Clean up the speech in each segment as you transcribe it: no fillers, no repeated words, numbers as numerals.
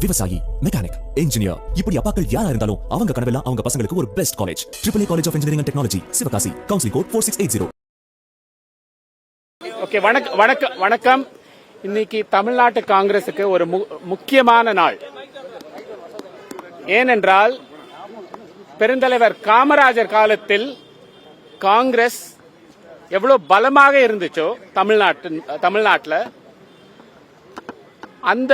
விவசாயி, mechanic, engineer, இப்படி அப்பாக்கள் யாரா இருந்தாலும் அவங்க கனவெல்லாம் அவங்க பசங்களுக்கு ஒரு best college. AAA college of engineering and technology, Sivakasi. Counselling code 4680. Okay, வணக்கம். இன்னைக்கு தமிழ்நாட்டு காங்கிரசுக்கு ஒரு முக்கியமான நாள். ஏனென்றால் பெருந்தலைவர் காமராஜர் காலத்தில் காங்கிரஸ் எவ்வளவு பலமாக இருந்துச்சோ தமிழ்நாட்டில் அந்த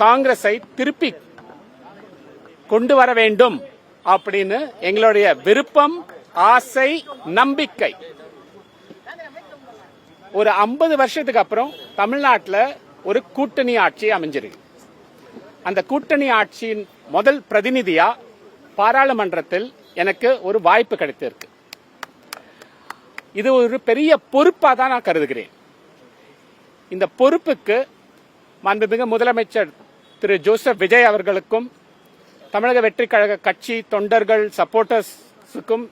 காங்கிரஸை திருப்பி கொண்டு வர வேண்டும் அப்படின்னு எங்களுடைய விருப்பம், ஆசை, நம்பிக்கை. ஒரு 50 வருஷத்துக்கு அப்புறம் தமிழ்நாட்டில் ஒரு கூட்டணி ஆட்சி அமைஞ்சிருக்கு. அந்த கூட்டணி ஆட்சியின் முதல் பிரதிநிதியா பாராளுமன்றத்தில் எனக்கு ஒரு வாய்ப்பு கிடைத்திருக்கு. இது ஒரு பெரிய பொறுப்பா தான் நான் கருதுகிறேன். இந்த பொறுப்புக்கு மாண்புமிகு முதலமைச்சர் திரு ஜோசப் விஜய் அவர்களுக்கும் தமிழக வெற்றி கழக கட்சி தொண்டர்கள், சப்போர்ட்டர்ஸுக்கும்,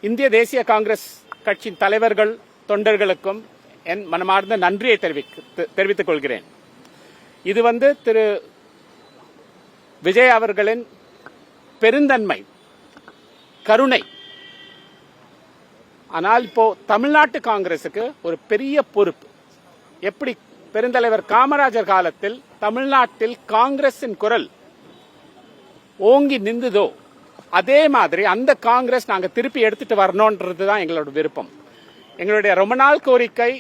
இந்திய தேசிய காங்கிரஸ் கட்சியின் தலைவர்கள், தொண்டர்களுக்கும் என் மனமார்ந்த நன்றியை தெரிவித்துக் கொள்கிறேன். இது திரு விஜய் அவர்களின் பெருந்தன்மை, கருணை. ஆனால் இப்போ தமிழ்நாட்டு காங்கிரசுக்கு ஒரு பெரிய பொறுப்பு. எப்படி பெருந்தலைவர் காமராஜர் காலத்தில் தமிழ்நாட்டில் காங்கிரசின் குரல் ஓங்கி நின்றதோ அதே மாதிரி அந்த காங்கிரஸ் நாங்க திருப்பி எடுத்துட்டு வரணும்ன்றதுதான் எங்களோட விருப்பம். எங்களுடைய ரொம்ப நாள் கோரிக்கை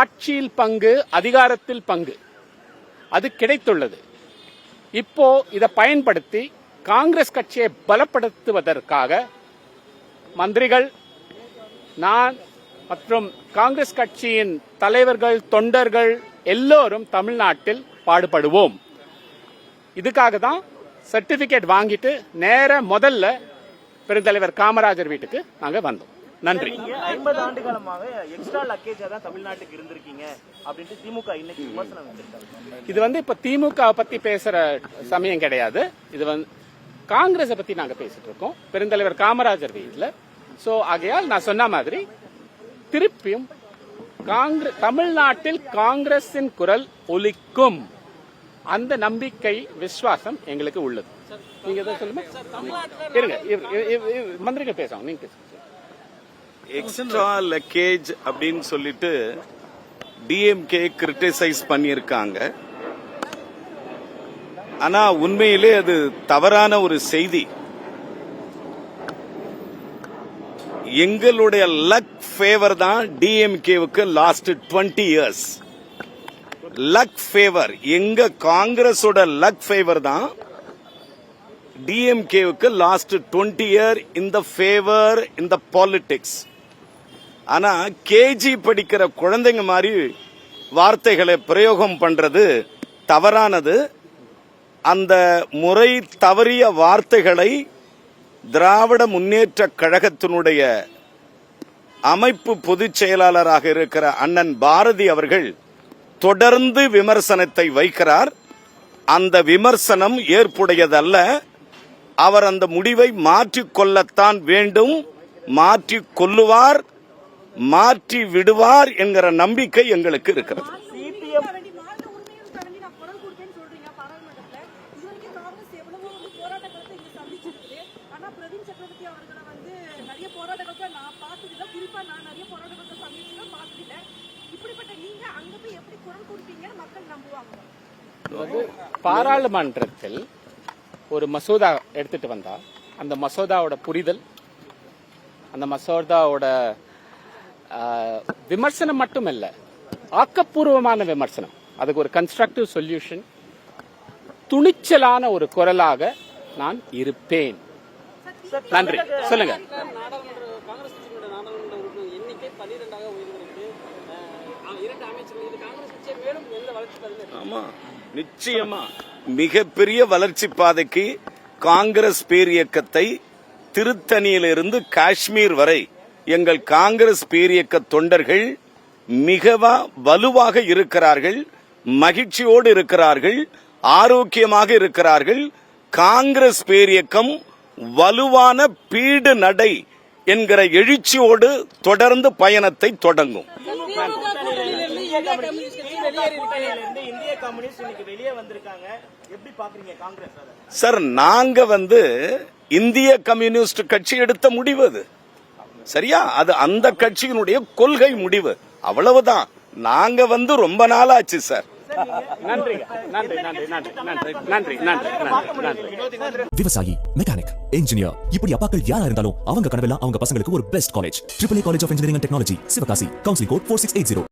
ஆட்சியில் பங்கு, அதிகாரத்தில் பங்கு. அது கிடைத்துள்ளது. இப்போ இதை பயன்படுத்தி காங்கிரஸ் கட்சியை பலப்படுத்துவதற்காக மந்திரிகள், நான் மற்றும் காங்கிரஸ் கட்சியின் தலைவர்கள், தொண்டர்கள் எல்லோரும் தமிழ்நாட்டில் பாடுபடுவோம். இதுக்காக தான் சர்டிபிகேட் வாங்கிட்டு நேர முதல்ல பெருந்தலைவர் காமராஜர் வீட்டுக்கு நாங்க வந்தோம். நன்றி. 50 ஆண்டு காலமாக எக்ஸ்ட்ரா லக்கேஜா தான் தமிழ்நாட்டுக்கு இருந்திருக்கீங்க அப்படின்ட்டு திமுக இன்னைக்கு விமர்சனம் வச்சிருக்காங்க. இது இப்ப திமுக பத்தி பேசுற சமயம் கிடையாது. இது காங்கிரஸ் பத்தி நாங்க பேசிட்டு இருக்கோம், பெருந்தலைவர் காமராஜர் வீட்டுல. சோ ஆகையால் நான் சொன்ன மாதிரி திருப்பியும் தமிழ்நாட்டில் காங்கிரசின் குரல் ஒலிக்கும். அந்த நம்பிக்கை, விசுவாசம் எங்களுக்கு உள்ளது. நீங்க எதை சொல்லுங்க, மந்திரிகள் பேசுவாங்க, நீங்க பேசுங்க. எக்ஸ்ட்ரா லக்கேஜ் அப்படின்னு சொல்லிட்டு டிஎம்கே கிரிட்டிசைஸ் பண்ணியிருக்காங்க. ஆனா உண்மையிலே அது தவறான ஒரு செய்தி. எங்களுடைய லக் ஃபேவர் தான் டிஎம்கேவுக்கு லாஸ்ட் 20 இயர்ஸ். லக் ஃபேவர், எங்க காங்கிரஸோட லக் ஃபேவர் தான் டிஎம்கேவுக்கு லாஸ்ட் 20 இயர் இந்த ஃபேவர் இந்த பாலிடிக்ஸ். ஆனா கேஜி படிக்கிற குழந்தைங்க மாதிரி வார்த்தைகளை பிரயோகம் பண்றது தவறானது. அந்த முறை தவறிய வார்த்தைகளை திராவிட முன்னேற்ற கழகத்தினுடைய அமைப்பு பொதுச் செயலாளராக இருக்கிற அண்ணன் பாரதி அவர்கள் தொடர்ந்து விமர்சனத்தை வைக்கிறார். அந்த விமர்சனம் ஏற்புடையதல்ல. அவர் அந்த முடிவை மாற்றிக்கொள்ளத்தான் வேண்டும். மாற்றிக் கொள்ளுவார், மாற்றி விடுவார் என்கிற நம்பிக்கை எங்களுக்கு இருக்கிறது. பாராளுமன்றத்தில் ஒரு மசோதா எடுத்துட்டு வந்தா அந்த மசோதாவோட புரிதல், அந்த மசோதாவோட விமர்சனம் மட்டும் இல்ல, ஆக்கப்பூர்வமான விமர்சனம், அதுக்கு ஒரு கன்ஸ்ட்ரக்டிவ் சொல்யூஷன், துணிச்சலான ஒரு குரலாக நான் இருப்பேன். நன்றி. சொல்லுங்க. ஆமா, நிச்சயமா மிகப்பெரிய வளர்ச்சி பாதைக்கு காங்கிரஸ் பேரியக்கத்தை திருத்தணியிலிருந்து காஷ்மீர் வரை எங்கள் காங்கிரஸ் பேரியக்க தொண்டர்கள் மிக வலுவாக இருக்கிறார்கள், மகிழ்ச்சியோடு இருக்கிறார்கள், ஆரோக்கியமாக இருக்கிறார்கள். காங்கிரஸ் பேரியக்கம் வலுவான பீடு நடை என்கிற எழுச்சியோடு தொடர்ந்து பயணத்தை தொடங்கும். இந்திய கம்யூனிஸ்ட் இன்னைக்கு வெளியே வந்திருக்காங்க, எப்படி பாக்குறீங்க காங்கிரஸ் அதை? சார் நாங்க இந்திய கம்யூனிஸ்ட் கட்சி எடுத்த முடிவு அது. சரியா? அது அந்த கட்சியினுடைய கொள்கை முடிவு. அவ்வளவுதான். நாங்க ரொம்ப நாள் ஆச்சு சார். நன்றி நன்றி நன்றி நன்றி நன்றி நன்றி நன்றி நன்றி. விவசாயி, மெக்கானிக், இன்ஜினியர், இப்படி அப்பாக்கள் யாரா இருந்தாலும் அவங்க கனவெல்லாம் அவங்க பசங்களுக்கு ஒரு best college. AAA college of engineering and technology, Sivakasi. Counselling code 4680.